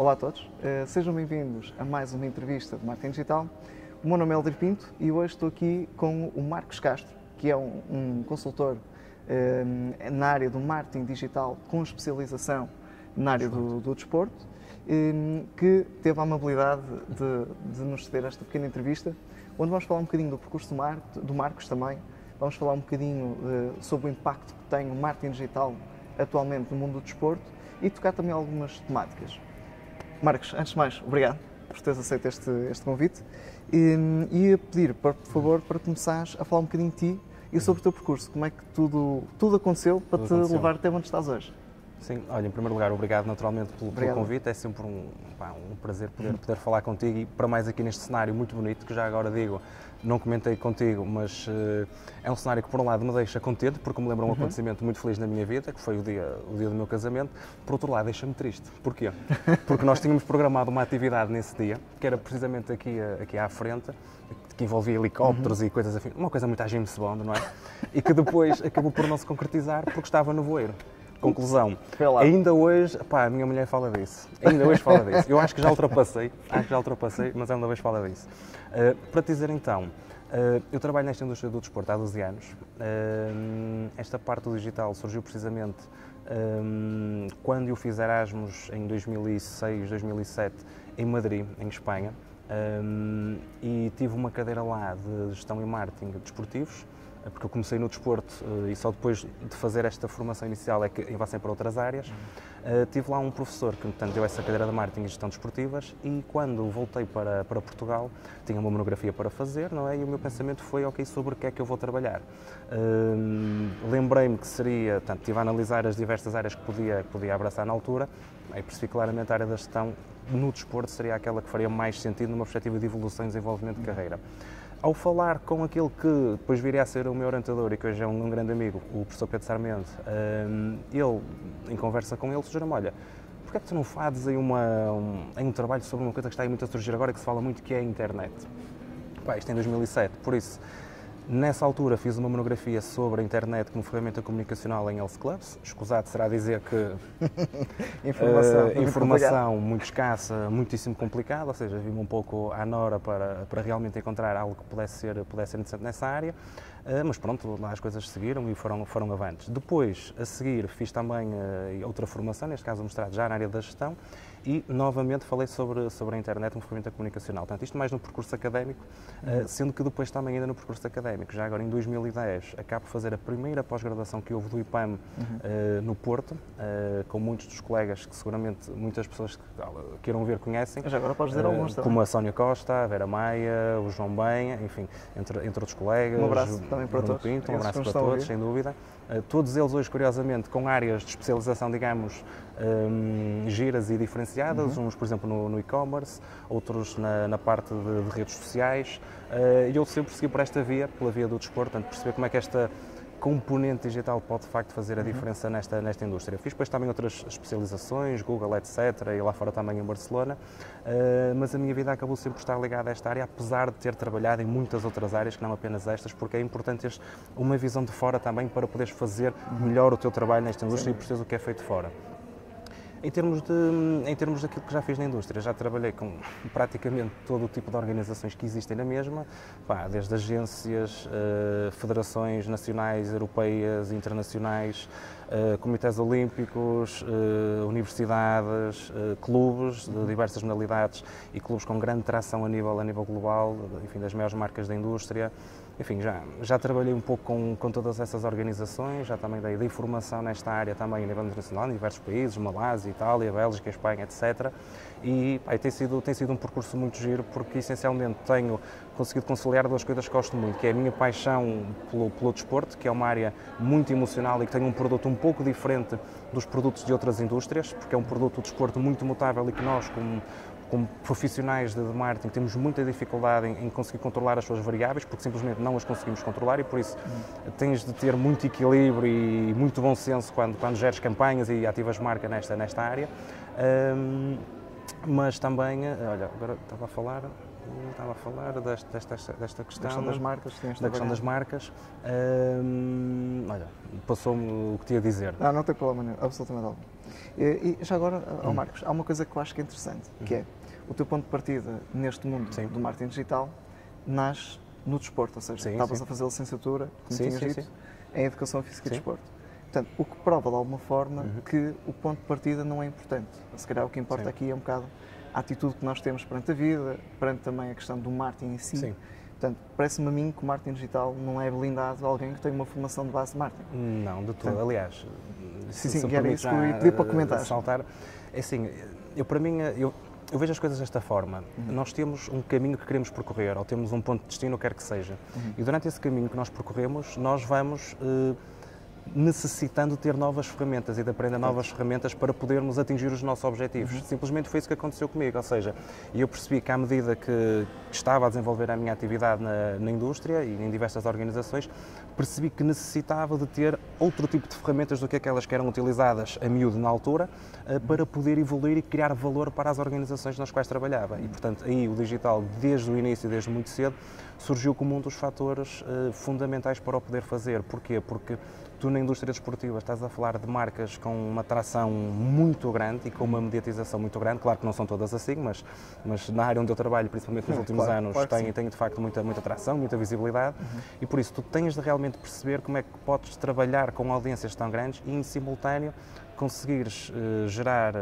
Olá a todos, sejam bem-vindos a mais uma entrevista de Marketing Digital. O meu nome é Elder Pinto e hoje estou aqui com o Marcos Castro, que é um consultor na área do marketing digital com especialização na área do desporto, que teve a amabilidade de nos ceder esta pequena entrevista, onde vamos falar um bocadinho do percurso do Marcos também, vamos falar um bocadinho sobre o impacto que tem o marketing digital atualmente no mundo do desporto e tocar também algumas temáticas. Marcos, antes de mais, obrigado por teres aceito este convite e ia pedir, por favor, para começares a falar um bocadinho de ti e sobre o teu percurso, como é que tudo aconteceu para te levar até onde estás hoje. Sim, olha, em primeiro lugar, obrigado naturalmente pelo convite, é sempre um prazer poder falar contigo e para mais aqui neste cenário muito bonito, que já agora digo, não comentei contigo, mas é um cenário que por um lado me deixa contente, porque me lembra um acontecimento muito feliz na minha vida, que foi o dia do meu casamento, por outro lado deixa-me triste. Porquê? Porque nós tínhamos programado uma atividade nesse dia, que era precisamente aqui à frente, que envolvia helicópteros e coisas assim, uma coisa muito à James Bond, não é? E que depois acabou por não se concretizar porque estava no voeiro. Conclusão, ainda hoje, a minha mulher fala disso, ainda hoje fala disso. Eu acho que já ultrapassei, mas ainda hoje fala disso. Para te dizer então, eu trabalho nesta indústria do desporto há 12 anos. Esta parte do digital surgiu precisamente quando eu fiz Erasmus em 2006, 2007, em Madrid, em Espanha, e tive uma cadeira lá de gestão e marketing desportivos, porque eu comecei no desporto e só depois de fazer esta formação inicial é que avancei para outras áreas. Tive lá um professor que, portanto, deu essa cadeira de marketing e gestão desportivas e quando voltei para Portugal tinha uma monografia para fazer, não é? E o meu pensamento foi, ok, sobre o que é que eu vou trabalhar. Lembrei-me que seria, portanto, estive a analisar as diversas áreas que podia abraçar na altura e percebi claramente a área da gestão no desporto seria aquela que faria mais sentido numa perspectiva de evolução e desenvolvimento de carreira. Ao falar com aquele que depois viria a ser o meu orientador e que hoje é um grande amigo, o professor Pedro Sarmento, ele, em conversa com ele, sugeriu-me, olha, porquê é que tu não fazes aí um trabalho sobre uma coisa que está aí muito a surgir agora, que se fala muito, que é a internet? Isto em 2007, por isso, nessa altura fiz uma monografia sobre a internet como ferramenta comunicacional em health clubs. Escusado será dizer que informação muito escassa, muitíssimo complicada, ou seja, vi-me um pouco à nora para realmente encontrar algo que pudesse ser interessante nessa área, mas pronto, lá as coisas seguiram e foram avantes. Depois, a seguir, fiz também outra formação, neste caso mostrado já na área da gestão, e novamente falei sobre a internet como ferramenta comunicacional. Portanto, isto mais no percurso académico, sendo que depois também ainda no percurso académico, já agora em 2010, acabo de fazer a primeira pós-graduação que houve do IPAM no Porto, com muitos dos colegas que seguramente muitas pessoas que queiram ver conhecem. Já agora podes dizer alguns também. Como a Sónia Costa, a Vera Maia, o João Benha, enfim, entre outros colegas. Um abraço também para todos. Pinto, um abraço para todos, sem dúvida. Todos eles hoje, curiosamente, com áreas de especialização, digamos, giras e diferenciadas, uns, por exemplo, no e-commerce, outros na parte de redes sociais, e eu sempre segui por esta via, pela via do desporto, portanto, perceber como é que esta componente digital pode, de facto, fazer a diferença nesta indústria. Fiz depois também outras especializações, Google, etc., e lá fora também em Barcelona, mas a minha vida acabou sempre por estar ligada a esta área, apesar de ter trabalhado em muitas outras áreas, que não apenas estas, porque é importante teres uma visão de fora também para poderes fazer melhor o teu trabalho nesta indústria e perceberes o que é feito fora. Em termos daquilo que já fiz na indústria, já trabalhei com praticamente todo o tipo de organizações que existem na mesma, desde agências, federações nacionais, europeias, internacionais, comitês olímpicos, universidades, clubes de diversas modalidades e clubes com grande tração a nível global, enfim, das maiores marcas da indústria. Enfim, já trabalhei um pouco com todas essas organizações, já também dei formação nesta área também a nível internacional, em diversos países, Malásia, Itália, Bélgica, Espanha, etc. E tem sido um percurso muito giro, porque essencialmente tenho conseguido conciliar duas coisas que gosto muito, que é a minha paixão pelo desporto, que é uma área muito emocional e que tem um produto um pouco diferente dos produtos de outras indústrias, porque é um produto do desporto muito mutável e que nós, como profissionais de marketing, temos muita dificuldade em conseguir controlar as suas variáveis, porque simplesmente não as conseguimos controlar e por isso tens de ter muito equilíbrio e muito bom senso quando geres campanhas e ativas marca nesta área. Mas também, olha, agora estava a falar, estava a falar desta questão. Da questão das marcas. Da questão das marcas. Olha, passou-me o que tinha a dizer. Não tem problema nenhum, absolutamente algum. E já agora, Marcos, há uma coisa que eu acho que é interessante, que é o teu ponto de partida neste mundo do marketing digital nasce no desporto, ou seja, estavas a fazer a licenciatura, como tinhas dito, em Educação Física e Desporto. Portanto, o que prova de alguma forma que o ponto de partida não é importante. Se calhar o que importa aqui é um bocado a atitude que nós temos perante a vida, perante também a questão do marketing em si. Sim. Portanto, parece-me a mim que o marketing digital não é blindado a alguém que tem uma formação de base de marketing. Não, de todo. Aliás, era isso que eu ia pedir para comentar. Saltar. É assim, eu vejo as coisas desta forma. Nós temos um caminho que queremos percorrer, ou temos um ponto de destino, quer que seja. E durante esse caminho que nós percorremos, nós vamos necessitando ter novas ferramentas e de aprender novas ferramentas para podermos atingir os nossos objetivos. Simplesmente foi isso que aconteceu comigo, ou seja, eu percebi que à medida que estava a desenvolver a minha atividade na indústria e em diversas organizações, percebi que necessitava de ter outro tipo de ferramentas do que aquelas que eram utilizadas a miúdo na altura, para poder evoluir e criar valor para as organizações nas quais trabalhava. E, portanto, aí o digital, desde o início, desde muito cedo, surgiu como um dos fatores fundamentais para o poder fazer. Porquê? Porque tu na indústria desportiva estás a falar de marcas com uma atração muito grande e com uma mediatização muito grande. Claro que não são todas assim, mas na área onde eu trabalho, principalmente nos últimos anos, tem de facto muita atração, muita visibilidade e por isso tu tens de realmente perceber como é que podes trabalhar com audiências tão grandes e em simultâneo conseguires gerar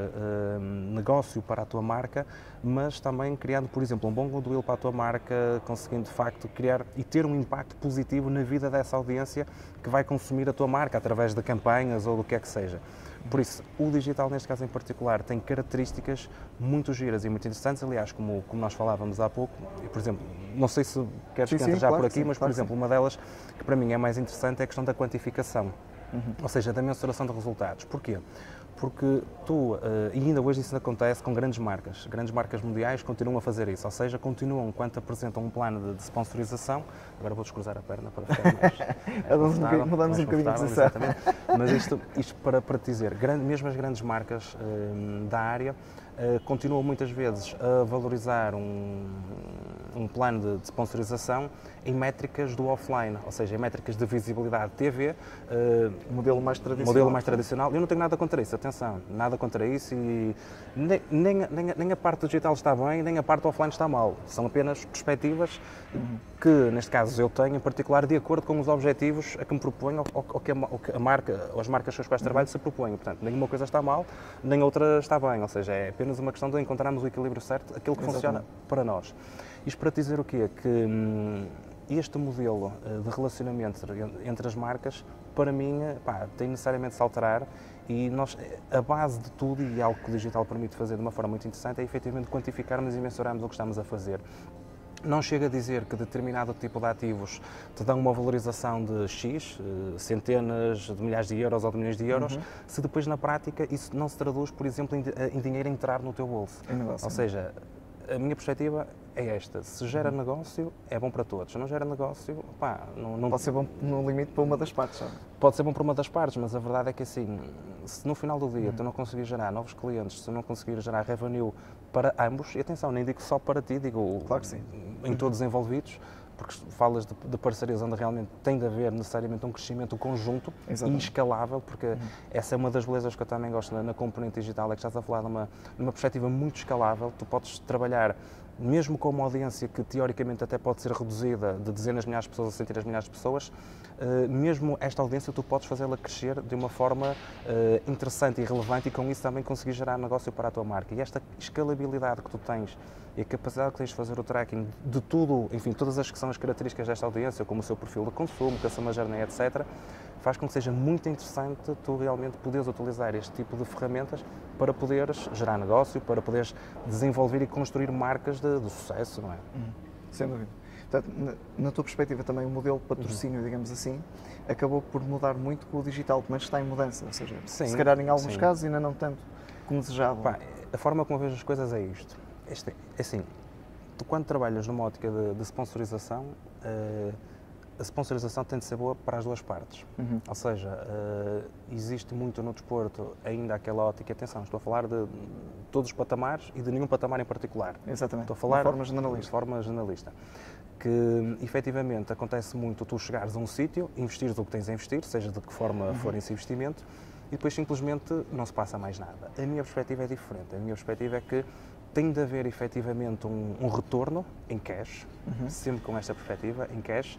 negócio para a tua marca, mas também criando, por exemplo, um bom goodwill para a tua marca, conseguindo de facto criar e ter um impacto positivo na vida dessa audiência que vai consumir a tua marca através de campanhas ou do que é que seja. Por isso, o digital, neste caso em particular, tem características muito giras e muito interessantes, aliás, como nós falávamos há pouco, e, por exemplo, não sei se queres que entre já por aqui, mas, por exemplo, uma delas que para mim é mais interessante é a questão da quantificação. Ou seja, da mensuração de resultados. Porquê? Porque tu, e ainda hoje isso acontece com grandes marcas mundiais continuam a fazer isso, ou seja, continuam, quando apresentam um plano de sponsorização, agora vou descruzar a perna para ficar mais mudamos um bocadinho de posição. Exatamente, mas isto para te dizer, mesmo as grandes marcas da área continuam muitas vezes a valorizar um plano de sponsorização em métricas do offline, ou seja, em métricas de visibilidade TV, modelo mais tradicional. Eu não tenho nada contra isso, atenção, nada contra isso e nem a parte digital está bem, nem a parte offline está mal. São apenas perspectivas que, neste caso, eu tenho em particular de acordo com os objetivos a que me proponho ou que a marca, ou as marcas com as quais trabalho se propõem. Portanto, nenhuma coisa está mal, nem outra está bem, ou seja, é apenas uma questão de encontrarmos o equilíbrio certo, aquilo que funciona para nós. Isto para dizer o quê? Que este modelo de relacionamento entre as marcas, para mim, tem necessariamente de se alterar e a base de tudo, e algo que o digital permite fazer de uma forma muito interessante, é efetivamente quantificarmos e mensurarmos o que estamos a fazer. Não chega a dizer que determinado tipo de ativos te dão uma valorização de X, centenas de milhares de euros ou de milhões de euros, se depois na prática isso não se traduz, por exemplo, em dinheiro a entrar no teu bolso. Ou seja, a minha perspectiva é esta: se gera negócio, é bom para todos. Se não gera negócio, não pode ser bom no limite para uma das partes. Sabe? Pode ser bom para uma das partes, mas a verdade é que assim, se no final do dia tu não conseguir gerar novos clientes, se não conseguir gerar revenue para ambos, e atenção, nem digo só para ti, digo claro que sim, em todos os envolvidos, porque falas de parcerias onde realmente tem de haver necessariamente um crescimento conjunto e escalável, porque essa é uma das belezas que eu também gosto na componente digital, é que estás a falar numa perspectiva muito escalável. Tu podes trabalhar mesmo com uma audiência que teoricamente até pode ser reduzida de dezenas de milhares de pessoas a centenas de milhares de pessoas, mesmo esta audiência tu podes fazê-la crescer de uma forma interessante e relevante e com isso também conseguir gerar negócio para a tua marca. E esta escalabilidade que tu tens e a capacidade que tens de fazer o tracking de tudo, enfim, todas as que são as características desta audiência, como o seu perfil de consumo, customer journey, etc., faz com que seja muito interessante tu realmente poderes utilizar este tipo de ferramentas para poderes gerar negócio, para poderes desenvolver e construir marcas de sucesso, não é? Sem dúvida. Portanto, na tua perspectiva também o modelo de patrocínio, digamos assim, acabou por mudar muito com o digital, pelo menos está em mudança, ou seja, se calhar em alguns casos ainda não tanto como desejavam. A forma como eu vejo as coisas é isto. É assim, tu quando trabalhas numa ótica de sponsorização, a sponsorização tem de ser boa para as duas partes. Ou seja, existe muito no desporto ainda aquela ótica, atenção, estou a falar de todos os patamares e de nenhum patamar em particular. Exatamente, estou a falar de forma generalista. Que efetivamente acontece muito tu chegares a um sítio, investires o que tens a investir, seja de que forma for esse investimento, e depois simplesmente não se passa mais nada. A minha perspectiva é diferente. A minha perspectiva é que tem de haver efetivamente um retorno em cash, sempre com esta perspectiva, em cash,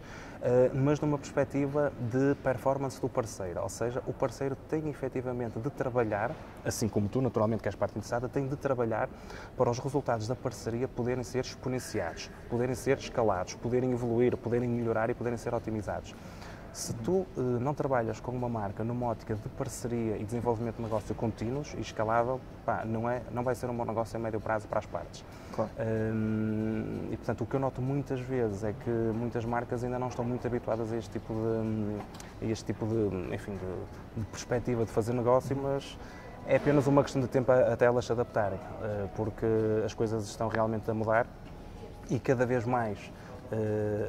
mas numa perspectiva de performance do parceiro. Ou seja, o parceiro tem efetivamente de trabalhar, assim como tu, naturalmente, que és parte interessada, tem de trabalhar para os resultados da parceria poderem ser exponenciados, poderem ser escalados, poderem evoluir, poderem melhorar e poderem ser otimizados. Se tu não trabalhas com uma marca numa ótica de parceria e desenvolvimento de negócio contínuos e escalável, não vai ser um bom negócio a médio prazo para as partes. Claro. E, portanto, o que eu noto muitas vezes é que muitas marcas ainda não estão muito habituadas a este tipo de perspectiva de fazer negócio, mas é apenas uma questão de tempo até elas se adaptarem, porque as coisas estão realmente a mudar e cada vez mais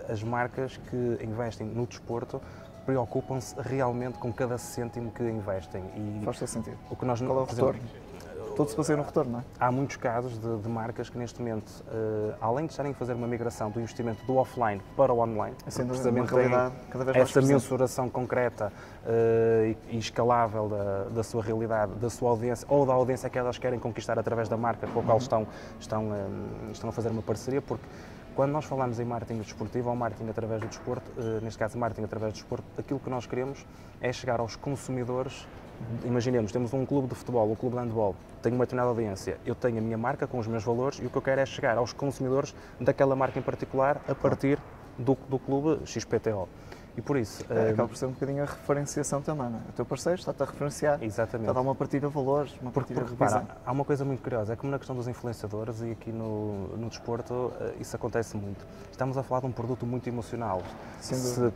as marcas que investem no desporto preocupam-se realmente com cada cêntimo que investem. Faz todo sentido. O que nós, qual é o retorno? Tudo se baseia no retorno, não é? Há muitos casos de marcas que neste momento, além de estarem a fazer uma migração do investimento do offline para o online, precisamente têm essa mensuração concreta e escalável da sua realidade, da sua audiência ou da audiência que elas querem conquistar através da marca com a qual estão a fazer uma parceria, porque quando nós falamos em marketing desportivo ou marketing através do desporto, neste caso marketing através do desporto, aquilo que nós queremos é chegar aos consumidores. Imaginemos, temos um clube de futebol, um clube de handball, tenho uma determinada audiência, eu tenho a minha marca com os meus valores e o que eu quero é chegar aos consumidores daquela marca em particular a partir do clube XPTO. E por isso... acaba por ser um bocadinho a referenciação também, não é? O teu parceiro está-te a referenciar, exatamente. Está a dar uma partilha de valores, uma partilha de visão. Há uma coisa muito curiosa, é como na questão dos influenciadores e aqui no desporto isso acontece muito. Estamos a falar de um produto muito emocional.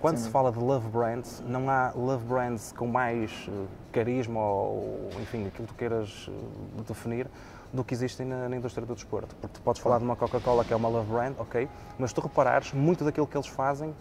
Quando se fala de love brands, não há love brands com mais carisma ou enfim, aquilo que tu queiras definir, do que existem na indústria do desporto. Porque tu podes falar de uma Coca-Cola que é uma love brand, ok, mas se tu reparares, muito daquilo que eles fazem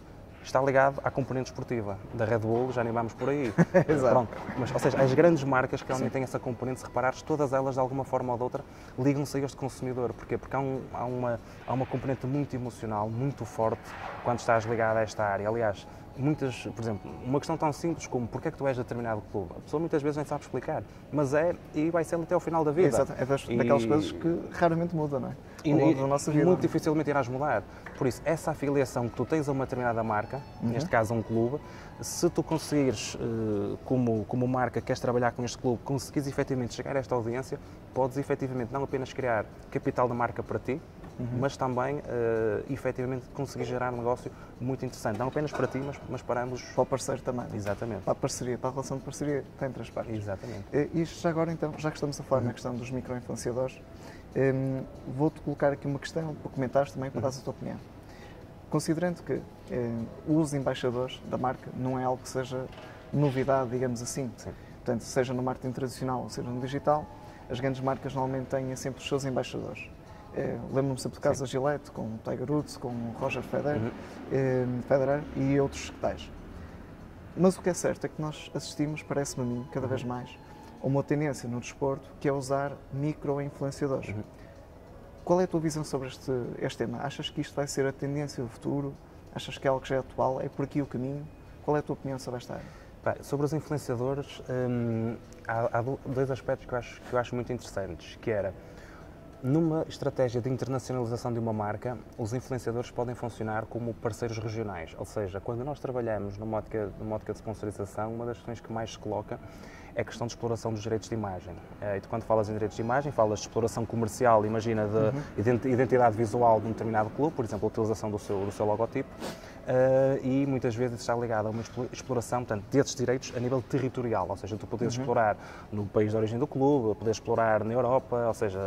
está ligado à componente esportiva. Da Red Bull já nem vamos por aí. Exato. Pronto. Mas, ou seja, as grandes marcas que realmente têm essa componente, se reparares, todas elas, de alguma forma ou de outra, ligam-se a este consumidor. Porquê? Porque há uma componente muito emocional, muito forte, quando estás ligado a esta área. Aliás, por exemplo, uma questão tão simples como porque é que tu és de determinado clube. A pessoa muitas vezes nem sabe explicar, mas e vai ser até ao final da vida. Exato. É daquelas coisas que raramente mudam, não é? Ao longo da nossa vida. Muito dificilmente irás mudar. Por isso, essa afiliação que tu tens a uma determinada marca, neste caso a um clube, se tu conseguires, como marca, queres trabalhar com este clube, conseguires efetivamente chegar a esta audiência, podes efetivamente não apenas criar capital da marca para ti, mas também, efetivamente, conseguir gerar um negócio muito interessante. Não apenas para ti, mas para ambos. Para o parceiro também. Exatamente. Para a parceria, para a relação de parceria, tem três partes. Exatamente. E já agora, então, já que estamos a falar na questão dos micro-influenciadores, vou-te colocar aqui uma questão para comentares também, para dares a tua opinião. Considerando que os embaixadores da marca não é algo que seja novidade, digamos assim. Sim. Portanto, seja no marketing tradicional ou seja no digital, as grandes marcas normalmente têm sempre os seus embaixadores. Lembro-me sempre do caso da Gillette, com o Tiger Woods, com o Roger Federer e outros que tais. Mas o que é certo é que nós assistimos, parece-me a mim, cada vez mais, a uma tendência no desporto que é usar micro-influenciadores. Qual é a tua visão sobre este tema? Achas que isto vai ser a tendência do futuro? Achas que é algo que já é atual? É por aqui o caminho? Qual é a tua opinião sobre esta área? Sobre os influenciadores, há dois aspectos que eu acho muito interessantes, que era, numa estratégia de internacionalização de uma marca, os influenciadores podem funcionar como parceiros regionais, ou seja, quando nós trabalhamos numa ótica de sponsorização, uma das questões que mais se coloca é a questão de exploração dos direitos de imagem. E tu, quando falas em direitos de imagem, falas de exploração comercial, imagina, de identidade visual de um determinado clube, por exemplo, a utilização do seu logotipo, e muitas vezes está ligado a uma exploração, portanto, desses direitos a nível territorial, ou seja, tu podes explorar no país de origem do clube, podes explorar na Europa, ou seja,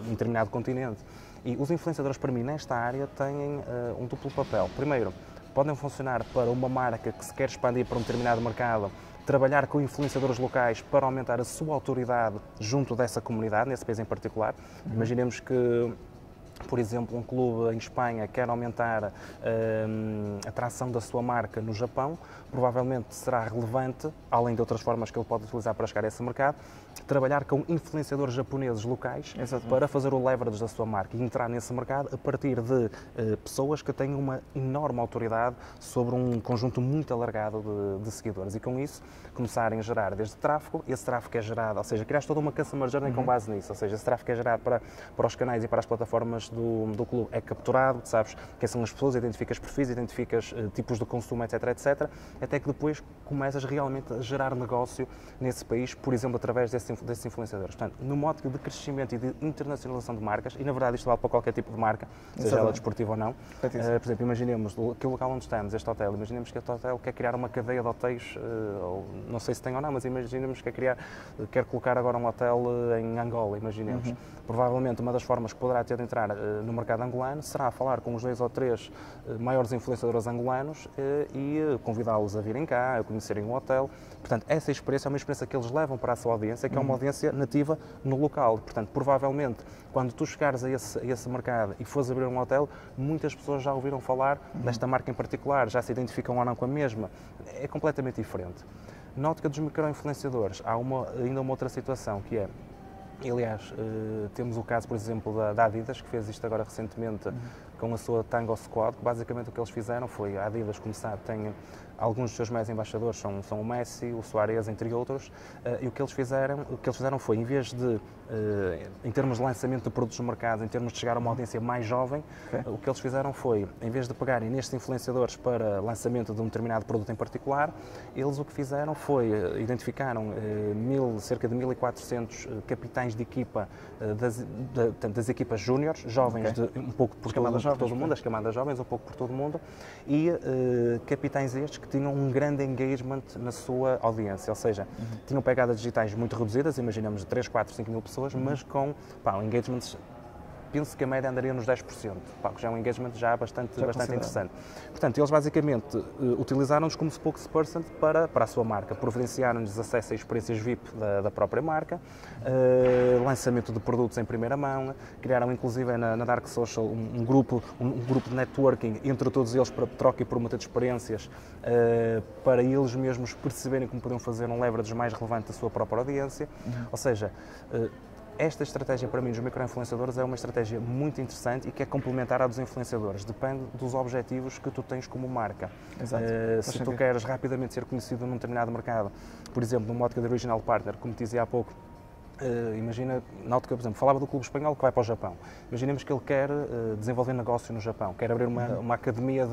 em determinado continente. E os influenciadores, para mim, nesta área, têm um duplo papel. Primeiro, podem funcionar para uma marca que se quer expandir para um determinado mercado, trabalhar com influenciadores locais para aumentar a sua autoridade junto dessa comunidade, nesse país em particular. Imaginemos que por exemplo, um clube em Espanha quer aumentar a atração da sua marca no Japão, provavelmente será relevante, além de outras formas que ele pode utilizar para chegar a esse mercado, trabalhar com influenciadores japoneses locais para fazer o leverage da sua marca e entrar nesse mercado a partir de pessoas que têm uma enorme autoridade sobre um conjunto muito alargado de seguidores e com isso começarem a gerar desde tráfego, esse tráfego é gerado, ou seja, criaste toda uma customer journey com base nisso, ou seja, esse tráfego é gerado para os canais e para as plataformas do clube, é capturado, sabes quem são as pessoas, identificas perfis, identificas tipos de consumo, etc, etc, até que depois começas realmente a gerar negócio nesse país, por exemplo, através desses influenciadores. Portanto, no modo de crescimento e de internacionalização de marcas, e na verdade isto vale para qualquer tipo de marca, seja ela desportiva ou não, por exemplo, imaginemos que o local onde estamos, este hotel, imaginemos que este hotel quer criar uma cadeia de hotéis, ou, não sei se tem ou não, mas imaginemos que quer colocar agora um hotel em Angola, imaginemos. Provavelmente uma das formas que poderá ter de entrar no mercado angolano será falar com os 2 ou 3 maiores influenciadores angolanos e convidá-los a virem cá, a conhecerem o hotel. Portanto, essa experiência é uma experiência que eles levam para a sua audiência, que é uma audiência nativa no local. Portanto, provavelmente, quando tu chegares a esse mercado e fores abrir um hotel, muitas pessoas já ouviram falar desta marca em particular, já se identificam ou não com a mesma. É completamente diferente. Na ótica dos micro-influenciadores, há ainda uma outra situação que é, aliás, temos o caso, por exemplo, da Adidas, que fez isto agora recentemente com a sua Tango Squad, que basicamente o que eles fizeram foi, a Adidas, como sabe, tem alguns dos seus mais embaixadores, são o Messi, o Suárez, entre outros, e o que eles fizeram foi, em vez de, em termos de lançamento de produtos no mercado, em termos de chegar a uma audiência mais jovem, o que eles fizeram foi, em vez de pegarem nestes influenciadores para lançamento de um determinado produto em particular, eles o que fizeram foi, identificaram cerca de 1.400 capitães de equipa das equipas júniores, jovens, um pouco por todo o mundo, as camadas jovens, um pouco por todo o mundo, e capitães estes que tinham um grande engagement na sua audiência, ou seja, tinham pegadas digitais muito reduzidas, imaginamos de 3, 4, 5 mil pessoas, mas com engagements, penso que a média andaria nos 10%, que já é um engagement bastante interessante. Portanto, eles basicamente utilizaram-nos como spokesperson para a sua marca, providenciaram-nos acesso a experiências VIP da própria marca, lançamento de produtos em primeira mão, criaram inclusive na Dark Social um grupo de networking entre todos eles para troca e promoção de experiências, para eles mesmos perceberem como podiam fazer um leverage mais relevante da sua própria audiência, ou seja, esta estratégia, para mim, dos micro-influenciadores é uma estratégia muito interessante e que é complementar à dos influenciadores. Depende dos objetivos que tu tens como marca. Se tu queres rapidamente ser conhecido num determinado mercado, por exemplo, numa ótica de original partner, como te dizia há pouco, imagina, na ótica, por exemplo, falava do clube espanhol que vai para o Japão. Imaginemos que ele quer desenvolver negócio no Japão, quer abrir uma academia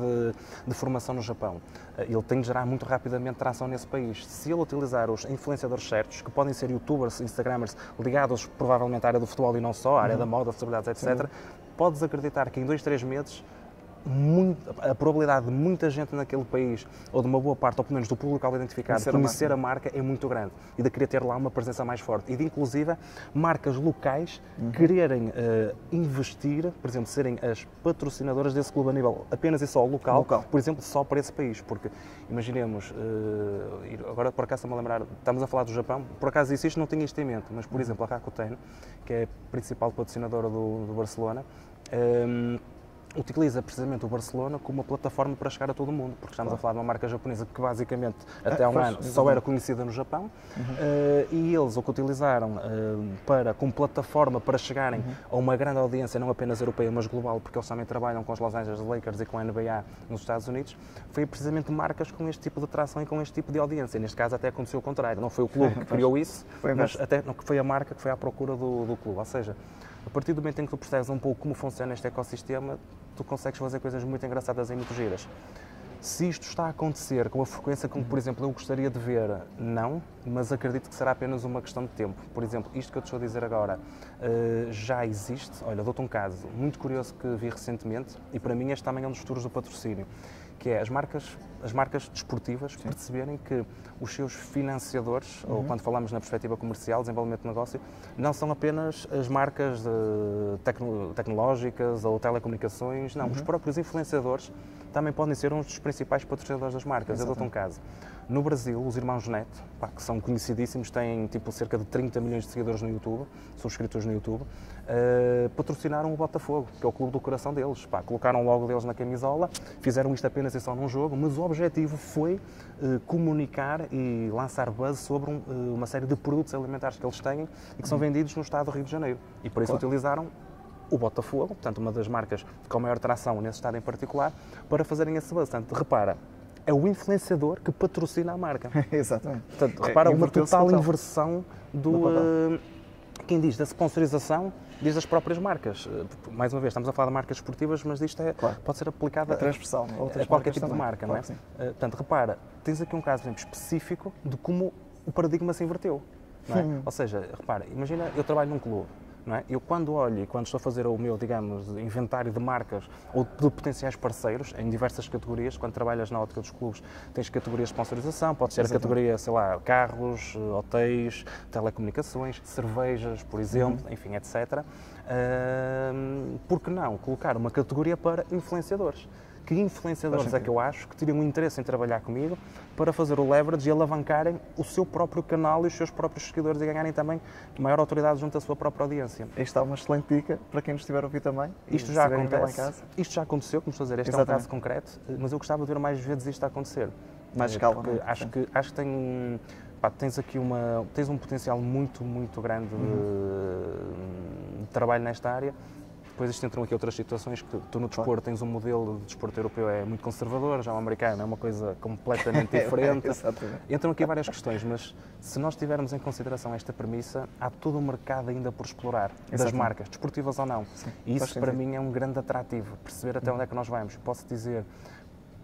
de formação no Japão. Ele tem de gerar muito rapidamente tração nesse país. Se ele utilizar os influenciadores certos, que podem ser youtubers, instagramers, ligados provavelmente à área do futebol e não só, à área da moda, celebridades, etc., podes acreditar que em 2, 3 meses a probabilidade de muita gente naquele país, ou de uma boa parte, ou pelo menos do público identificado, conhecer a marca é muito grande e de querer ter lá uma presença mais forte. E de, inclusive, marcas locais quererem investir, por exemplo, serem as patrocinadoras desse clube a nível apenas e só local, por exemplo, só para esse país. Porque, imaginemos, agora por acaso estamos a lembrar, estamos a falar do Japão, por acaso isto não tinha isto em mente, mas, por exemplo, a Rakuten, que é a principal patrocinadora do Barcelona, utiliza precisamente o Barcelona como uma plataforma para chegar a todo o mundo, porque estamos a falar de uma marca japonesa que basicamente até há um ano só era conhecida no Japão, e eles o que utilizaram como plataforma para chegarem a uma grande audiência, não apenas europeia, mas global, porque eles também trabalham com os Los Angeles Lakers e com a NBA nos Estados Unidos, foi precisamente marcas com este tipo de atração e com este tipo de audiência. Neste caso até aconteceu o contrário, não foi o clube que criou isso, mas até foi a marca que foi à procura do clube, ou seja, a partir do momento em que tu percebes um pouco como funciona este ecossistema, tu consegues fazer coisas muito engraçadas e muito giras. Se isto está a acontecer com a frequência com que, por exemplo, eu gostaria de ver, não, mas acredito que será apenas uma questão de tempo. Por exemplo, isto que eu te estou a dizer agora já existe. Olha, dou-te um caso muito curioso que vi recentemente, e para mim este também é um dos futuros do patrocínio, que é as marcas desportivas perceberem que os seus financiadores, ou quando falamos na perspectiva comercial, desenvolvimento de negócio, não são apenas as marcas tecnológicas ou telecomunicações, não, os próprios influenciadores também podem ser um dos principais patrocinadores das marcas. Eu dou-te um caso. No Brasil, os irmãos Neto, que são conhecidíssimos, têm tipo cerca de 30 milhões de seguidores no YouTube, subscritores no YouTube, patrocinaram o Botafogo, que é o clube do coração deles. Colocaram logo deles na camisola, fizeram isto apenas e só num jogo, mas o objetivo foi comunicar e lançar buzz sobre uma série de produtos alimentares que eles têm e que são vendidos no estado do Rio de Janeiro. E por isso utilizaram o Botafogo, portanto uma das marcas com maior tração nesse estado em particular, para fazerem esse buzz. Portanto, repara, é o influenciador que patrocina a marca. Exatamente. Portanto, repara, uma total inversão quem diz da sponsorização, diz das próprias marcas. Mais uma vez, estamos a falar de marcas esportivas, mas isto pode ser aplicado a qualquer tipo de marca, não é? Portanto, repara, tens aqui um caso, por exemplo, específico de como o paradigma se inverteu. Não é? Ou seja, repara, imagina, eu trabalho num clube. Não é? Eu quando olho e quando estou a fazer o meu, digamos, inventário de marcas ou de potenciais parceiros em diversas categorias, quando trabalhas na ótica dos clubes, tens categorias de sponsorização, pode ser a categoria, sei lá, carros, hotéis, telecomunicações, cervejas, por exemplo, enfim, etc. Por que não colocar uma categoria para influenciadores? Que influenciadores é que eu acho que teriam um interesse em trabalhar comigo para fazer o leverage e alavancarem o seu próprio canal e os seus próprios seguidores e ganharem também maior autoridade junto à sua própria audiência? Esta é uma excelente dica para quem nos estiver a ouvir também. Isto já acontece. Isto já aconteceu, como estou a dizer, este é um caso concreto, mas eu gostava de ver mais vezes isto a acontecer. Mais escala, não é? Acho que tem... tens aqui tens um potencial muito, muito grande de trabalho nesta área. Depois isto entram aqui outras situações que tu no desporto tens um modelo de desporto europeu é muito conservador, já o americano é uma coisa completamente diferente. Entram aqui várias questões, mas se nós tivermos em consideração esta premissa, há todo um mercado ainda por explorar, das marcas, desportivas ou não. Sim. E isso para mim é um grande atrativo, perceber até onde é que nós vamos. Posso dizer,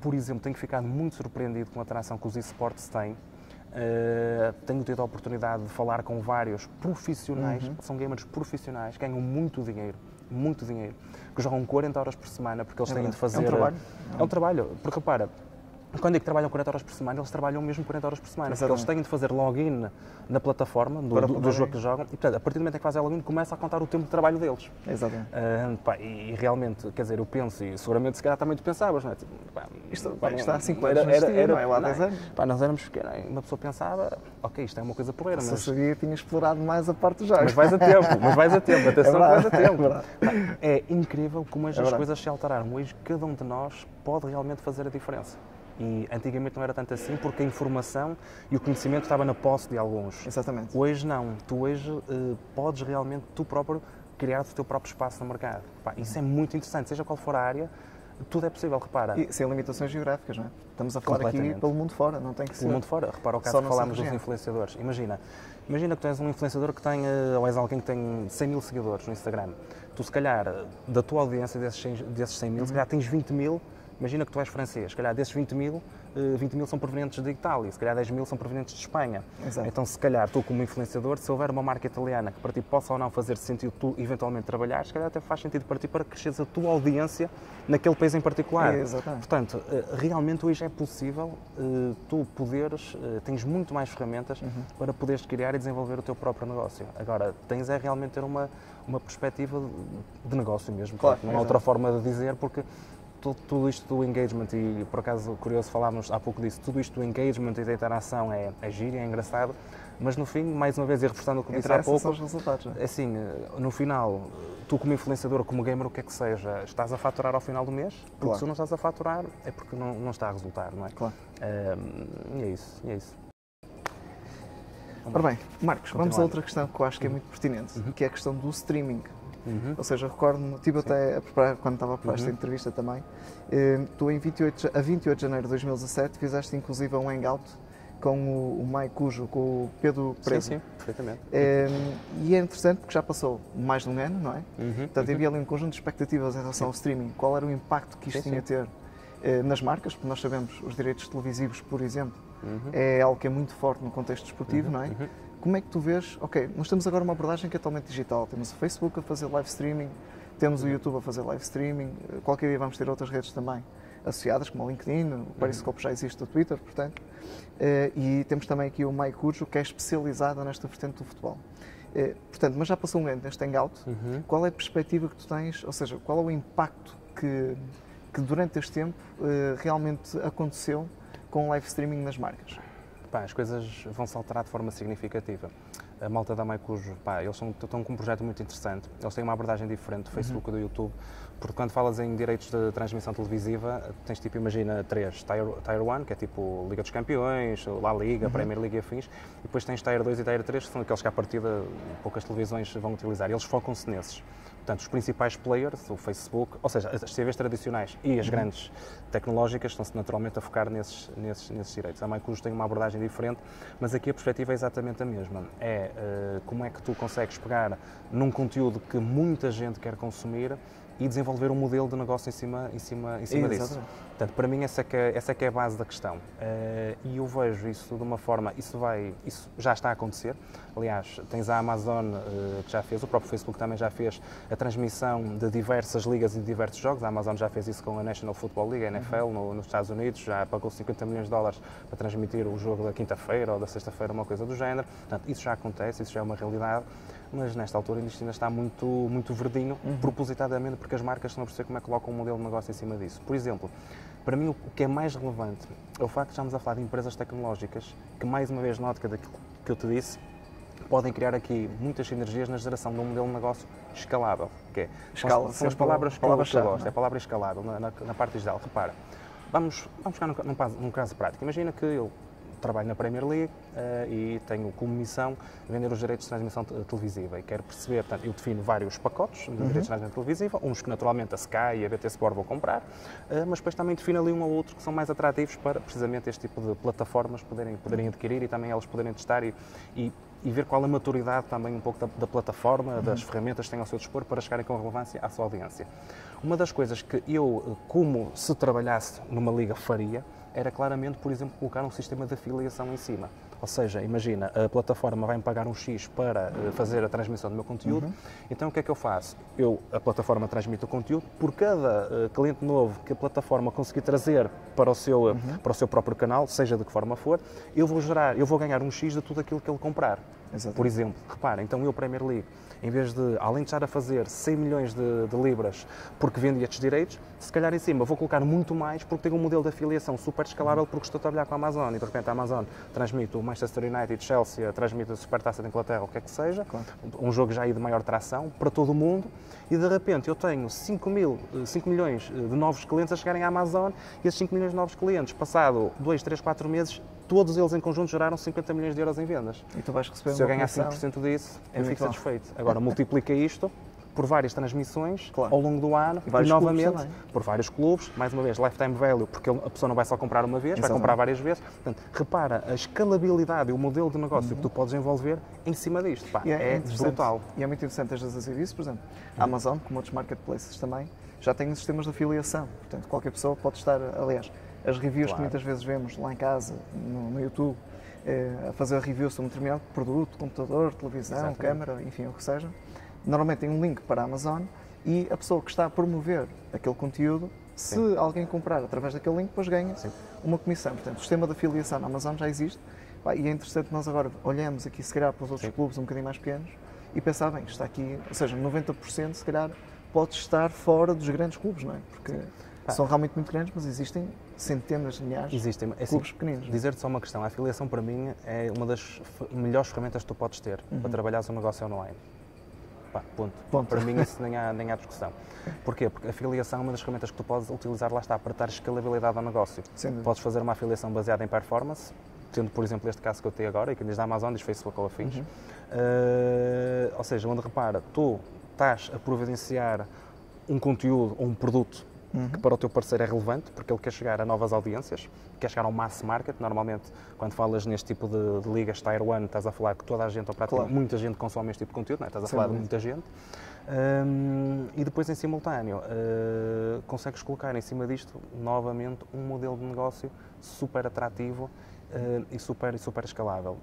por exemplo, tenho ficado muito surpreendido com a atração que os esportes têm. Tenho tido a oportunidade de falar com vários profissionais, são gamers profissionais, ganham muito dinheiro, que jogam 40 horas por semana, porque eles têm de fazer... É um trabalho. É um trabalho, porque repara, quando é que trabalham 40 horas por semana, eles trabalham mesmo 40 horas por semana, porque eles têm de fazer login na plataforma do jogo que jogam, e portanto, a partir do momento em que fazem login, começa a contar o tempo de trabalho deles. Exatamente. E realmente, quer dizer, eu penso, e seguramente se calhar também tu pensavas, não é? Tipo, isto há 5 anos, não é lá há 10 anos. Nós éramos pequenos, uma pessoa pensava, ok, isto é uma coisa porreira, mas... Se eu sabia, tinha explorado mais a parte dos jogos. Mas vais a tempo, atenção, vais a tempo. É incrível como as coisas se alteraram. Hoje, cada um de nós pode realmente fazer a diferença. E antigamente não era tanto assim, porque a informação e o conhecimento estava na posse de alguns. Exatamente. Hoje não. Tu hoje podes realmente, tu próprio, criar o teu próprio espaço no mercado. Isso é muito interessante, seja qual for a área, tudo é possível, repara. E sem limitações geográficas, não é? Estamos a falar aqui pelo mundo fora, não tem que ser. Pelo mundo fora. Repara o caso que falámos dos influenciadores. Imagina que tu és um influenciador que tem, ou és alguém que tem 100 mil seguidores no Instagram. Tu, se calhar, da tua audiência desses 100 mil, se calhar tens 20 mil. Imagina que tu és francês, se calhar desses 20 mil são provenientes de Itália, se calhar 10 mil são provenientes de Espanha. Exato. Então, se calhar, tu como influenciador, se houver uma marca italiana que para ti possa ou não fazer sentido tu eventualmente trabalhar, se calhar até faz sentido para ti para cresceres a tua audiência naquele país em particular. Exatamente. Portanto, realmente hoje é possível tu poderes, tens muito mais ferramentas para poderes criar e desenvolver o teu próprio negócio. Agora, tens é realmente ter uma perspectiva de negócio mesmo. Claro, não há outra forma de dizer, porque tudo isto do engagement, e por acaso curioso falámos há pouco disso, tudo isto do engagement e da interação é giro, é engraçado, mas no fim, mais uma vez, e reforçando o que disse há pouco, são os resultados, não é? Assim, no final, tu como influenciador, como gamer, o que é que seja, estás a faturar ao final do mês, porque se não estás a faturar é porque não está a resultar, não é? Claro. E é isso. Ora bem, Marcos, vamos a outra questão que eu acho que é muito pertinente, que é a questão do streaming. Ou seja, recordo-me, estive até a preparar, quando estava a preparar esta entrevista também, tu a 28 de janeiro de 2017 fizeste inclusive um hangout com o Maicujo, com o Pedro Preso. Sim, perfeitamente. E é interessante porque já passou mais de um ano, não é? Portanto, havia ali um conjunto de expectativas em relação ao streaming. Qual era o impacto que isto tinha a ter nas marcas? Porque nós sabemos, os direitos televisivos, por exemplo, é algo que é muito forte no contexto desportivo, não é? Como é que tu vês, ok, nós temos agora uma abordagem que é totalmente digital, temos o Facebook a fazer live streaming, temos o YouTube a fazer live streaming, qualquer dia vamos ter outras redes também associadas, como o LinkedIn, o Periscope já existe, o Twitter, portanto, e temos também aqui o Maicujo, que é especializado nesta vertente do futebol. Portanto, mas já passou um ano neste hangout, qual é a perspectiva que tu tens, ou seja, qual é o impacto que que durante este tempo realmente aconteceu com o live streaming nas marcas? As coisas vão se alterar de forma significativa. A malta da Mycujo, eles estão com um projeto muito interessante. Eles têm uma abordagem diferente do Facebook e do YouTube, porque quando falas em direitos de transmissão televisiva, tens tipo, imagina, três. Tier 1, que é tipo Liga dos Campeões, La Liga, Premier League e afins, e depois tens Tier 2 e Tier 3, que são aqueles que à partida poucas televisões vão utilizar. Eles focam-se nesses. Portanto, os principais players, o Facebook, ou seja, as TVs tradicionais e as grandes tecnológicas estão-se naturalmente a focar nesses direitos. A Mycujo tem uma abordagem diferente, mas aqui a perspectiva é exatamente a mesma. Como é que tu consegues pegar num conteúdo que muita gente quer consumir e desenvolver um modelo de negócio em cima disso. Portanto, para mim essa é que é a base da questão. E eu vejo isso de uma forma, isso já está a acontecer. Aliás, tens a Amazon que já fez, o próprio Facebook também já fez a transmissão de diversas ligas e de diversos jogos. A Amazon já fez isso com a National Football League, a NFL, nos Estados Unidos, já pagou 50 milhões de dólares para transmitir o jogo da quinta-feira ou da sexta-feira, uma coisa do género. Portanto, isso já acontece, isso já é uma realidade. Mas nesta altura isto ainda está muito verdinho, propositadamente, porque as marcas estão a perceber como é que colocam um modelo de negócio em cima disso. Por exemplo, para mim o que é mais relevante é o facto de estamos a falar de empresas tecnológicas que, mais uma vez, nota daquilo que eu te disse, podem criar aqui muitas sinergias na geração de um modelo de negócio escalável. Que é, são as palavras que eu gosto, é a palavra escalável na parte digital. Repara, vamos ficar num caso prático. Imagina que eu trabalho na Premier League e tenho como missão vender os direitos de transmissão televisiva e quero perceber, portanto, eu defino vários pacotes de direitos de transmissão televisiva, uns que naturalmente a Sky e a BT Sport vou comprar, mas depois também defino ali um ou outro que são mais atrativos para precisamente este tipo de plataformas poderem adquirir e também elas poderem testar e ver qual a maturidade também um pouco da plataforma, das ferramentas que têm ao seu dispor para chegarem com relevância à sua audiência. Uma das coisas que eu, como se trabalhasse numa liga, faria era claramente, por exemplo, colocar um sistema de afiliação em cima. Ou seja, imagina, a plataforma vai-me pagar um X para fazer a transmissão do meu conteúdo, então o que é que eu faço? A plataforma transmite o conteúdo, por cada cliente novo que a plataforma conseguir trazer para o seu próprio canal, seja de que forma for, eu vou ganhar um X de tudo aquilo que ele comprar. Exatamente. Por exemplo, repara, então eu, Premier League, em vez de, além de estar a fazer 100 milhões de libras porque vendo estes direitos, se calhar em cima vou colocar muito mais porque tenho um modelo de afiliação super escalável porque estou a trabalhar com a Amazon e de repente a Amazon transmite o Manchester United, Chelsea, transmite a Supertaça de Inglaterra, o que é que seja, um jogo já aí de maior tração para todo o mundo e de repente eu tenho 5 milhões de novos clientes a chegarem à Amazon e esses 5 milhões de novos clientes, passado 2, 3, 4 meses, todos eles em conjunto geraram 50 milhões de euros em vendas. E tu vais receber Se eu ganhar 5% disso, eu fico satisfeito. Agora, multiplica isto por várias transmissões ao longo do ano e novamente por vários clubes, mais uma vez, lifetime value, porque a pessoa não vai só comprar uma vez, vai comprar várias vezes. Portanto, repara a escalabilidade e o modelo de negócio que tu podes envolver em cima disto. É brutal. E é muito interessante a dizer isso, por exemplo, a Amazon, como outros marketplaces também, já tem sistemas de afiliação. Portanto, qualquer pessoa pode estar, aliás, as reviews que muitas vezes vemos lá em casa, no YouTube, a fazer reviews sobre um determinado produto, computador, televisão, câmara, enfim, o que seja, normalmente tem um link para a Amazon e a pessoa que está a promover aquele conteúdo, se alguém comprar através daquele link, depois ganha uma comissão. Portanto, o sistema de afiliação na Amazon já existe e é interessante nós agora olhamos aqui, se calhar, para os outros clubes um bocadinho mais pequenos e pensar, bem, está aqui, ou seja, 90% se calhar pode estar fora dos grandes clubes, não é? Porque são realmente muito grandes, mas existem centenas de milhares de clubes pequeninos. Dizer-te só uma questão, a afiliação para mim é uma das melhores ferramentas que tu podes ter para trabalhares um negócio online. Ponto. Para mim isso nem há discussão. Porquê? Porque a afiliação é uma das ferramentas que tu podes utilizar, lá está, para dar escalabilidade ao negócio. Podes fazer uma afiliação baseada em performance, tendo, por exemplo, este caso que eu tenho agora, e que diz da Amazon, diz Facebook ou afins. Ou seja, onde repara, tu estás a providenciar um conteúdo ou um produto que para o teu parceiro é relevante, porque ele quer chegar a novas audiências, quer chegar ao mass market. Normalmente, quando falas neste tipo de ligas Tier 1, estás a falar que toda a gente, ou praticamente muita gente consome este tipo de conteúdo, não é? Estás a falar de muita gente. E depois, em simultâneo, consegues colocar em cima disto, novamente, um modelo de negócio super atrativo e super escalável.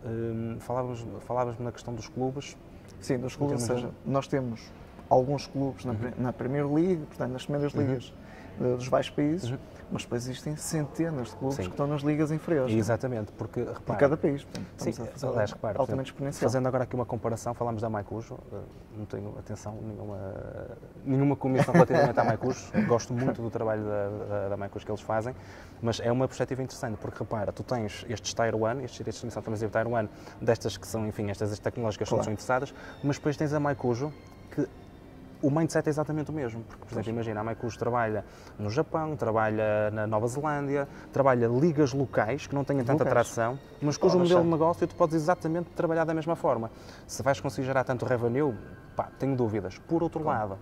Falavas-me na questão dos clubes. Sim, dos clubes, ou seja, nós temos alguns clubes na Premier League, portanto, nas primeiras ligas dos vários países, Mas depois existem centenas de clubes Sim. que estão nas ligas inferiores. Exatamente, porque repara, Por cada país. Portanto, sim, estamos a fazer aliás, repara, por altamente exemplo, exponencial. fazendo agora aqui uma comparação, falámos da Maicujo, não tenho atenção nenhuma comissão relativamente à Maicujo, gosto muito do trabalho da Maicujo que eles fazem, mas é uma perspectiva interessante, porque repara, tu tens estes Tier 1, estes direitos de transmissão televisiva Tier 1, destas que são, enfim, estas tecnológicas que são interessadas, mas depois tens a Maicujo, que o mindset é exatamente o mesmo, porque, por exemplo, imagina, a Maicujo trabalha no Japão, trabalha na Nova Zelândia, trabalha ligas locais que não têm tanta atração, mas cujo modelo de negócio tu podes exatamente trabalhar da mesma forma. Se vais conseguir gerar tanto revenue, pá, tenho dúvidas. Por outro lado,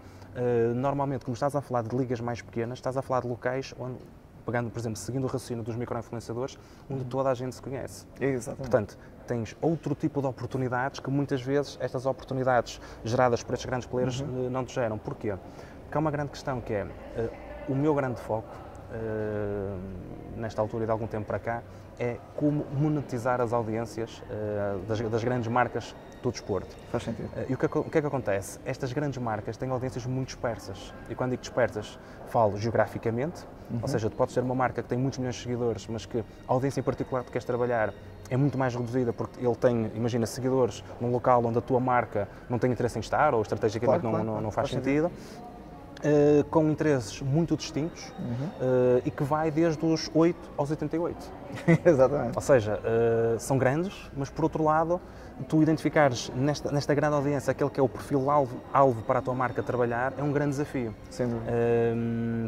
normalmente, como estás a falar de ligas mais pequenas, estás a falar de locais onde, pegando, por exemplo, seguindo o raciocínio dos micro-influenciadores, onde toda a gente se conhece. Exatamente. Portanto, tens outro tipo de oportunidades que muitas vezes estas oportunidades geradas por estes grandes players não te geram. Porquê? Porque há uma grande questão que é, o meu grande foco, nesta altura e de algum tempo para cá, é como monetizar as audiências das grandes marcas do desporto. Faz sentido. E o que é que acontece? Estas grandes marcas têm audiências muito dispersas. E quando digo dispersas, falo geograficamente, ou seja, tu podes ter uma marca que tem muitos milhões de seguidores, mas que a audiência em particular que tu queres trabalhar é muito mais reduzida, porque ele tem, imagina, seguidores num local onde a tua marca não tem interesse em estar, ou estrategicamente não faz sentido. Com interesses muito distintos e que vai desde os 8 aos 88. Exatamente. Ou seja, são grandes, mas por outro lado, tu identificares nesta grande audiência aquele que é o perfil alvo para a tua marca trabalhar é um grande desafio. Sem dúvida.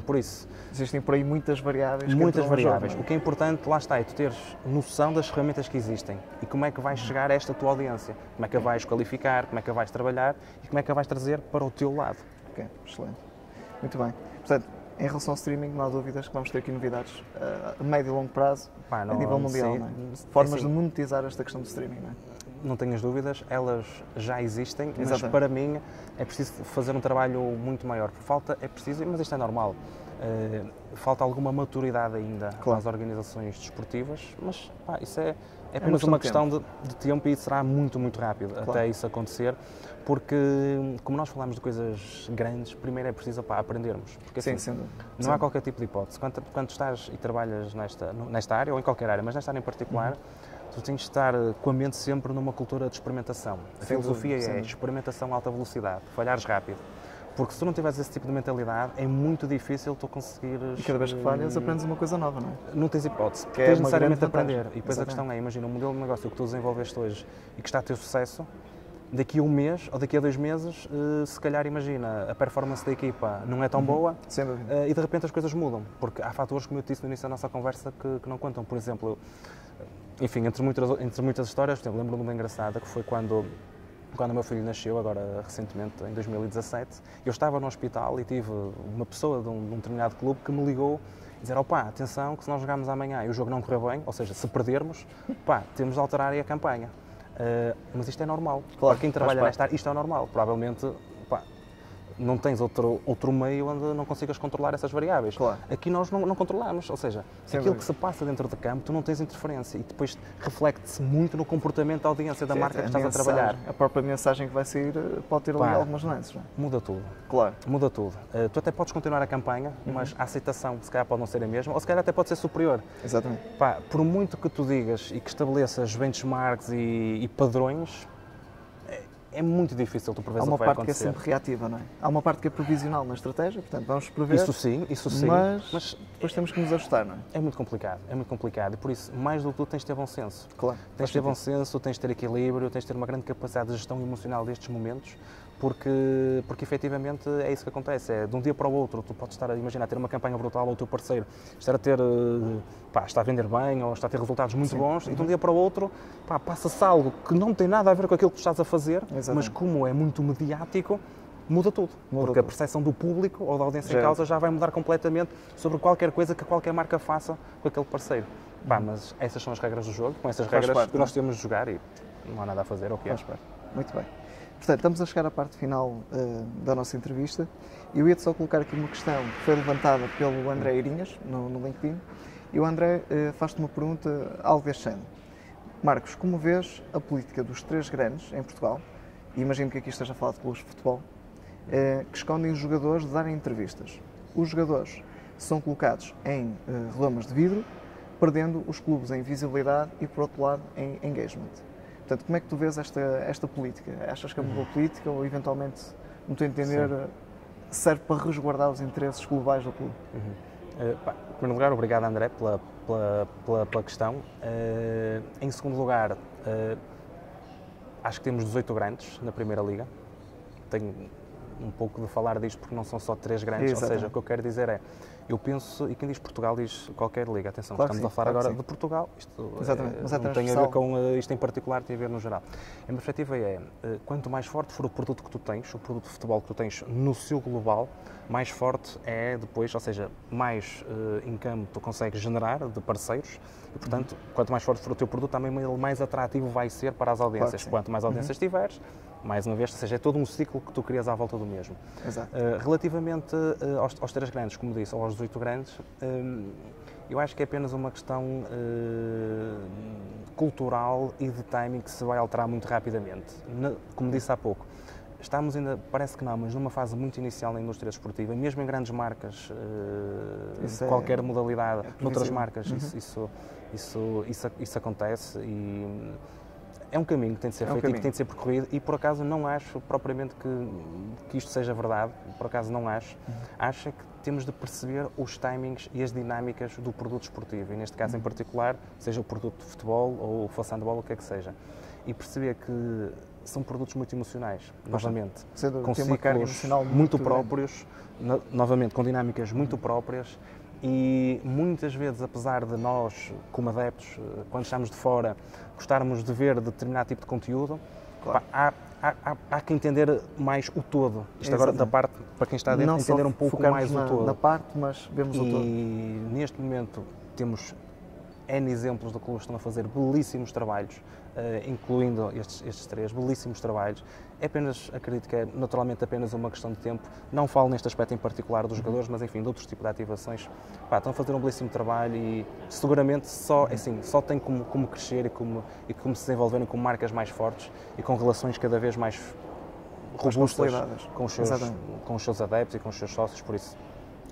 Por isso, existem por aí muitas variáveis. muitas variáveis. Jogo, o que é importante, lá está, é tu teres noção das ferramentas que existem e como é que vais chegar a esta tua audiência, como é que a vais qualificar, como é que a vais trabalhar e como é que a vais trazer para o teu lado. Ok, excelente. Muito bem. Portanto, em relação ao streaming, não há dúvidas que vamos ter aqui novidades a médio e longo prazo, a nível mundial. Não é? Formas assim, de monetizar esta questão do streaming, não é? Não tenhas dúvidas, elas já existem, mas para mim é preciso fazer um trabalho muito maior. É preciso, mas isto é normal, falta alguma maturidade ainda às organizações desportivas, mas isso é apenas uma questão de tempo e será muito, muito rápido até isso acontecer, porque como nós falamos de coisas grandes, primeiro é preciso aprendermos, porque assim, não há qualquer tipo de hipótese. Quando estás e trabalhas nesta área, ou em qualquer área, mas nesta área em particular, tu tens de estar com a mente sempre numa cultura de experimentação. A filosofia é experimentação a alta velocidade, falhares rápido. Porque se tu não tiveres esse tipo de mentalidade, é muito difícil tu conseguires... E cada vez que falhas, aprendes uma coisa nova, não é? Não tens hipótese, porque tens necessariamente de aprender. E depois a questão é, imagina, um modelo de negócio que tu desenvolveste hoje e que está a ter sucesso, daqui a um mês ou daqui a 2 meses, se calhar, imagina, a performance da equipa não é tão boa e de repente as coisas mudam. Porque há fatores, como eu te disse no início da nossa conversa, que não contam. Por exemplo, enfim, entre muitas histórias, por exemplo, lembro-me de uma engraçada, que foi quando o meu filho nasceu, agora recentemente, em 2017, eu estava no hospital e tive uma pessoa de um determinado clube que me ligou e dizer, atenção, que se nós jogarmos amanhã e o jogo não correr bem, ou seja, se perdermos, temos de alterar aí a campanha. Mas isto é normal. Para quem trabalha nesta área, isto é normal. Provavelmente, não tens outro meio onde não consigas controlar essas variáveis. Aqui nós não controlamos, ou seja, aquilo que se passa dentro de campo, tu não tens interferência e depois reflete-se muito no comportamento da audiência da marca que estás a trabalhar. A própria mensagem que vai sair pode ter ali algumas nuances, não é? Muda tudo. Muda tudo. Tu até podes continuar a campanha, mas a aceitação se calhar pode não ser a mesma, ou se calhar até pode ser superior. Exatamente. Por muito que tu digas e que estabeleças benchmarks e padrões, é muito difícil tu prever o que vai acontecer. Há uma parte que é sempre reativa, não é? Há uma parte que é provisional na estratégia, portanto vamos prever. Isso sim. Mas depois temos que nos ajustar, não é? É muito complicado e por isso, mais do que tudo, tens de ter bom senso. Tens de ter bom senso, tens de ter equilíbrio, tens de ter uma grande capacidade de gestão emocional destes momentos, porque efetivamente é isso que acontece. É de um dia para o outro, tu podes estar a imaginar ter uma campanha brutal ou o teu parceiro está a vender bem ou está a ter resultados muito bons e de um dia para o outro passa-se algo que não tem nada a ver com aquilo que tu estás a fazer, mas como é muito mediático, muda tudo. Porque a percepção do público ou da audiência em causa já vai mudar completamente sobre qualquer coisa que qualquer marca faça com aquele parceiro. Mas essas são as regras do jogo, com essas regras que nós temos de jogar e não há nada a fazer, ok? Muito bem. Portanto, estamos a chegar à parte final da nossa entrevista. Eu ia-te só colocar aqui uma questão que foi levantada pelo André Eirinhas, no LinkedIn, e o André faz-te uma pergunta algo deste género. Marcos, como vês a política dos 3 grandes em Portugal, e imagino que aqui esteja a falar de clubes de futebol, que escondem os jogadores de darem entrevistas? Os jogadores são colocados em relomas de vidro, perdendo os clubes em visibilidade e, por outro lado, em engagement. Portanto, como é que tu vês esta política? Achas que é uma boa política ou, eventualmente, no teu entender, serve para resguardar os interesses globais do clube? Em primeiro lugar, obrigado, André, pela questão. Em segundo lugar, acho que temos 18 grandes na Primeira Liga. Tenho um pouco de falar disto porque não são só 3 grandes, ou seja, o que eu quero dizer é, eu penso, e quem diz Portugal diz qualquer liga, atenção, claro estamos a falar agora de Portugal, isto não tem a ver com isto em particular, tem a ver no geral. A minha perspectiva é, quanto mais forte for o produto que tu tens, o produto de futebol que tu tens no seu global, mais forte é depois, ou seja, mais income tu consegues generar de parceiros e, portanto, quanto mais forte for o teu produto, também mais atrativo vai ser para as audiências. Quanto mais audiências tiveres, mais uma vez, ou seja, é todo um ciclo que tu crias à volta do mesmo. Exato. Relativamente aos 3 grandes, como disse, ou aos 18 grandes, eu acho que é apenas uma questão cultural e de timing que se vai alterar muito rapidamente. Como disse há pouco, estamos ainda, parece que não, mas numa fase muito inicial na indústria desportiva, mesmo em grandes marcas, de qualquer modalidade, noutras marcas, isso acontece e é um caminho que tem de ser feito e que tem de ser percorrido e, por acaso, não acho propriamente que isto seja verdade, por acaso não acho. Acho que temos de perceber os timings e as dinâmicas do produto esportivo, e neste caso em particular, seja o produto de futebol ou fosse handball, o que é que seja, e perceber que são produtos muito emocionais, novamente, com ciclos muito próprios, novamente, com dinâmicas muito próprias. E muitas vezes, apesar de nós, como adeptos, quando estamos de fora, gostarmos de ver determinado tipo de conteúdo, há que entender mais o todo. Isto agora da parte, para quem está dentro, entender um pouco mais o todo. Na parte, mas vemos o todo. E neste momento temos N exemplos de clubes que estão a fazer belíssimos trabalhos, incluindo estes 3, belíssimos trabalhos. É apenas, acredito que é naturalmente apenas uma questão de tempo. Não falo neste aspecto em particular dos jogadores, mas enfim, de outros tipos de ativações. Estão a fazer um belíssimo trabalho e seguramente só tem como crescer e como se desenvolverem como marcas mais fortes e com relações cada vez mais robustas com os seus adeptos e com os seus sócios, por isso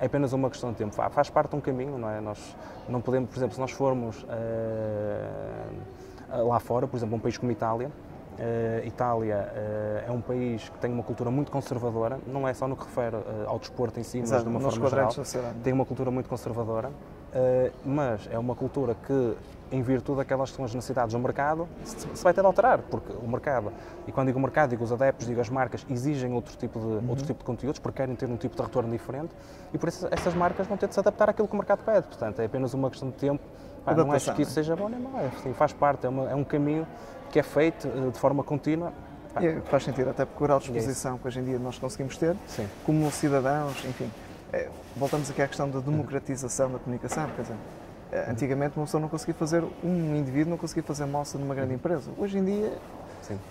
é apenas uma questão de tempo. Faz parte de um caminho, não é? Nós não podemos, por exemplo, se nós formos lá fora, por exemplo, um país como Itália, Itália é um país que tem uma cultura muito conservadora, não é só no que refere ao desporto em si, mas de uma forma geral, tem uma cultura muito conservadora, mas é uma cultura que, em virtude daquelas que são as necessidades do mercado, se vai ter de alterar, porque o mercado, e quando digo o mercado, digo os adeptos, digo as marcas, exigem outro tipo de conteúdos, porque querem ter um tipo de retorno diferente, e por isso essas marcas vão ter de se adaptar àquilo que o mercado pede, portanto é apenas uma questão de tempo. Não acho que isso seja bom nem mau, faz parte, é um caminho que é feito de forma contínua. Faz sentido, até porque a grau de exposição que hoje em dia nós conseguimos ter, como cidadãos, enfim, voltamos aqui à questão da democratização da comunicação, quer dizer, antigamente uma pessoa não conseguia fazer, um indivíduo não conseguia fazer moça numa grande empresa. Hoje em dia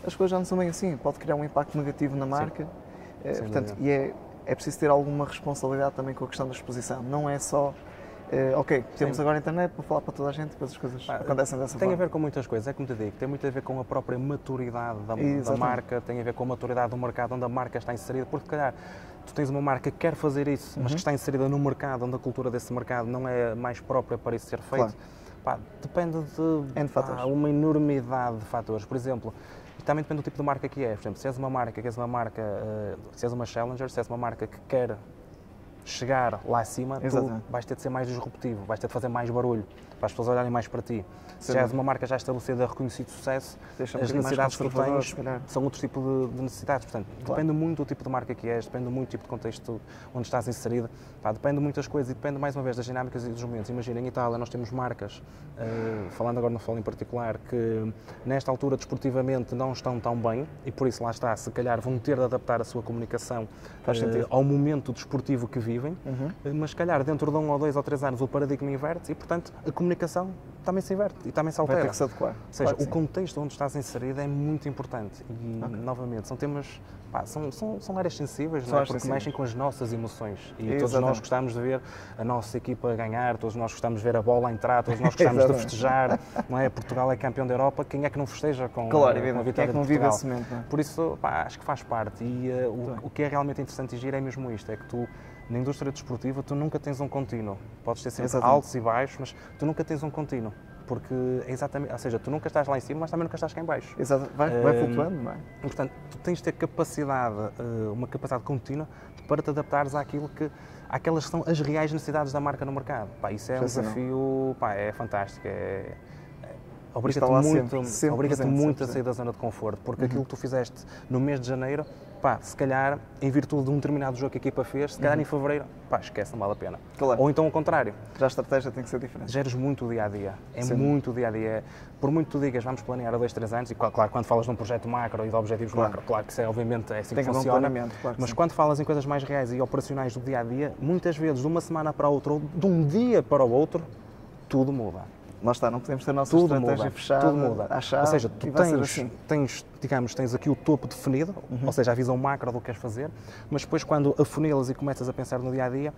as coisas já não são bem assim, pode criar um impacto negativo na marca, portanto, e é preciso ter alguma responsabilidade também com a questão da exposição, não é só temos agora a internet para falar para toda a gente, depois as coisas acontecem dessa forma. Tem a ver com muitas coisas, é como te digo, tem muito a ver com a própria maturidade da marca, tem a ver com a maturidade do mercado onde a marca está inserida, porque se calhar tu tens uma marca que quer fazer isso, mas que está inserida no mercado, onde a cultura desse mercado não é mais própria para isso ser feito. Depende de uma enormidade de fatores. Por exemplo, também depende do tipo de marca que é. Por exemplo, se és uma marca, se és uma challenger, se és uma marca que quer chegar lá acima, tu vais ter de ser mais disruptivo, vais ter de fazer mais barulho, para as pessoas olharem mais para ti. Se já és uma marca já estabelecida, reconhecido sucesso, as necessidades que tu tens são outro tipo de necessidades. Portanto, depende muito do tipo de marca que és, depende muito do tipo de contexto onde estás inserido, depende de muitas coisas e depende, mais uma vez, das dinâmicas e dos momentos. Imagina, em Itália nós temos marcas, falando agora no futebol em particular, que nesta altura desportivamente não estão tão bem e por isso lá está, se calhar vão ter de adaptar a sua comunicação ao momento desportivo que vivem, mas se calhar dentro de 1 ou 2 ou 3 anos o paradigma inverte e, portanto, a comunicação também se inverte e também se altera. Vai ter que se adequar. Ou seja, o contexto onde estás inserido é muito importante e, novamente, são temas, são áreas sensíveis, não é? Porque mexem com as nossas emoções e todos nós gostamos de ver a nossa equipa ganhar, todos nós gostamos de ver a bola entrar, todos nós gostamos de festejar, não é? Portugal é campeão da Europa, quem é que não festeja com a vitória de Portugal? Por isso, acho que faz parte e o que é realmente interessante e giro é mesmo isto, é que tu Na indústria desportiva, tu nunca tens um contínuo. Podes ter sempre Exatamente. altos e baixos, mas tu nunca tens um contínuo. Porque é exatamente, ou seja, tu nunca estás lá em cima, mas também nunca estás cá em baixo. Exato. Vai flutuando, não é? Portanto, tu tens de ter capacidade, uma capacidade contínua para te adaptares àquelas que são as reais necessidades da marca no mercado. Pá, isso é um desafio, pá, é fantástico. Obriga-te muito a sair da zona de conforto, porque aquilo que tu fizeste no mês de janeiro, pá, se calhar, em virtude de um determinado jogo que a equipa fez, se calhar em fevereiro, pá, esquece, não vale a pena. Claro. Ou então o contrário. Já a estratégia tem que ser diferente. Geres muito o dia-a-dia. Muito o dia-a-dia. Por muito que tu digas, vamos planear a 2, 3 anos, e claro, quando falas de um projeto macro e de objetivos macro, claro que isso é, obviamente, é assim que funciona. Mas quando falas em coisas mais reais e operacionais do dia-a-dia, muitas vezes, de uma semana para a outra, ou de um dia para o outro, tudo muda. Lá está, não podemos ter a nossa estratégia fechada, tudo muda. À ou seja, tu tens aqui o topo definido, ou seja, a visão macro do que queres fazer, mas depois quando afunilas e começas a pensar no dia-a-dia,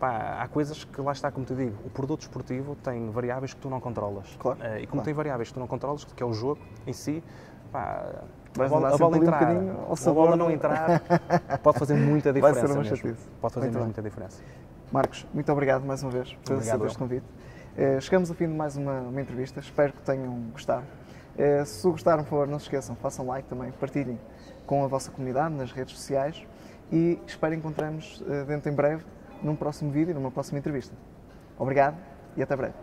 há coisas que, lá está, como te digo, o produto esportivo tem variáveis que tu não controlas. Claro, e como tem variáveis que tu não controlas, que é o jogo em si, a bola entrar, a bola não entrar, pode fazer muita diferença. Vai ser uma chatice. Pode fazer muita diferença. Marcos, muito obrigado mais uma vez por aceitar este convite. Chegamos ao fim de mais uma entrevista, espero que tenham gostado. Se gostaram, por favor, não se esqueçam, façam like também, partilhem com a vossa comunidade nas redes sociais e espero encontrarmos dentro em breve num próximo vídeo, numa próxima entrevista. Obrigado e até breve.